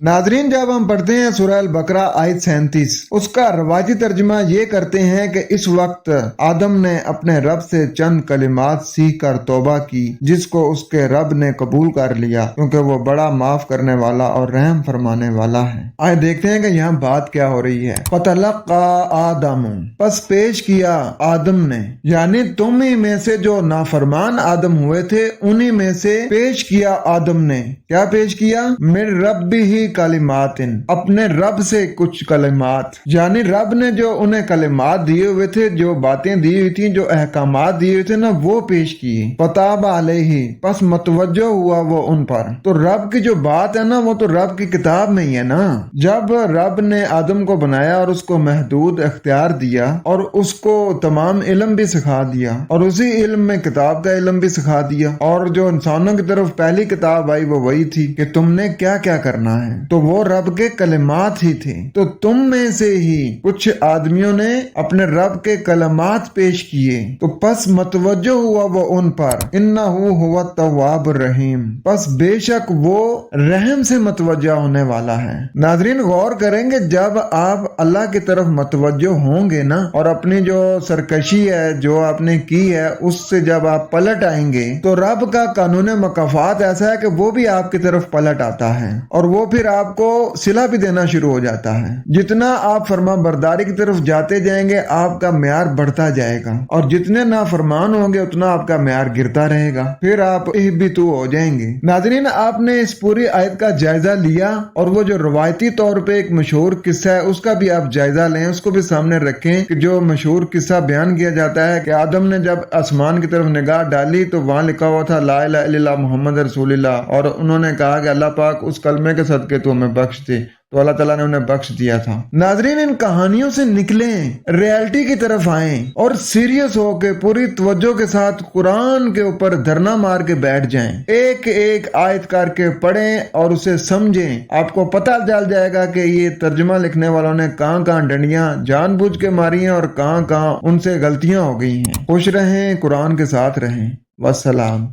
नाजरीन, जब हम पढ़ते हैं सूरह अल बकरा आयत 37, उसका रवाजी तर्जुमा ये करते हैं कि इस वक्त आदम ने अपने रब से चंद कलिमात सीख कर तौबा की, जिसको उसके रब ने कबूल कर लिया, क्योंकि वो बड़ा माफ करने वाला और रहम फरमाने वाला है। आए देखते हैं कि यहाँ बात क्या हो रही है। फतलक्का आदम, बस पेश किया आदम ने, यानी तुम ही में से जो नाफरमान आदम हुए थे उन्हीं में से पेश किया आदम ने। क्या पेश किया? मिन रब्बी ही कलिमातिन, अपने रब से कुछ कलिमात, यानी रब ने जो उन्हें कलिमात दिए हुए थे, जो बातें दी हुई थी, जो अहकामात दिए हुए थे ना, वो पेश किए। फताब अलैहि, बस मतवज्जो हुआ वो उन पर। तो रब की जो बात है ना, वो तो रब की किताब में ही है ना। जब रब ने आदम को बनाया और उसको महदूद इख्तियार दिया और उसको तमाम इल्म भी सिखा दिया और उसी इल्म में किताब का इल्म भी सिखा दिया, और जो इंसानों की तरफ पहली किताब आई वो वही थी कि तुमने क्या क्या करना है, तो वो रब के कलिमात ही थे। तो तुम में से ही कुछ आदमियों ने अपने रब के कलिमात पेश किए, तो बस मतवज्जो हुआ वो उन पर। इन्नहु हुवा तव्वाब रहीम, बस बेशक वो रहम से मतवज्जा होने वाला है। नाज़रीन, गौर करेंगे, जब आप अल्लाह की तरफ मतवज्जो होंगे ना और अपनी जो सरकशी है जो आपने की है उससे जब आप पलट आएंगे, तो रब का कानून मकाफात ऐसा है कि वो भी आपकी तरफ पलट आता है और वो फिर आपको सिला भी देना शुरू हो जाता है। जितना आप फरमा बरदारी की तरफ जाते जाएंगे आपका म्यार बढ़ता जाएगा, और जितने नाफरमान होंगे उतना आपका म्यार गिरता रहेगा, फिर आप इहबितू हो जाएंगे। नाज़रीन, आपने इस पूरी आयत का जायजा लिया और वो जो रवायती तौर पे एक मशहूर किस्सा है उसका भी आप जायजा लें, उसको भी सामने रखें कि जो मशहूर किस्सा बयान किया जाता है कि आदम ने जब आसमान की तरफ निगाह डाली तो वहां लिखा हुआ था ला इलाहा इल्लल्लाह मुहम्मद रसूलुल्लाह, और उन्होंने कहा कि अल्लाह पाक उस कलमे के सदके तो हमें बख्श दे, तो अल्लाह ताला ने उन्हें बख्श दिया था। नाजरीन, इन कहानियों से निकलें, रियलिटी की तरफ आएं और सीरियस होके पूरी तवज्जो के साथ कुरान के ऊपर धरना मार के बैठ जाएं। एक एक आयत करके पढ़ें और उसे समझें। आपको पता चल जाएगा कि ये तर्जुमा लिखने वालों ने कहाँ कहाँ डंडियां जानबूझ के मारी हैं और कहाँ कहाँ उनसे गलतियां हो गई हैं। खुश रहें, कुरान के साथ रहें। वस्सलाम।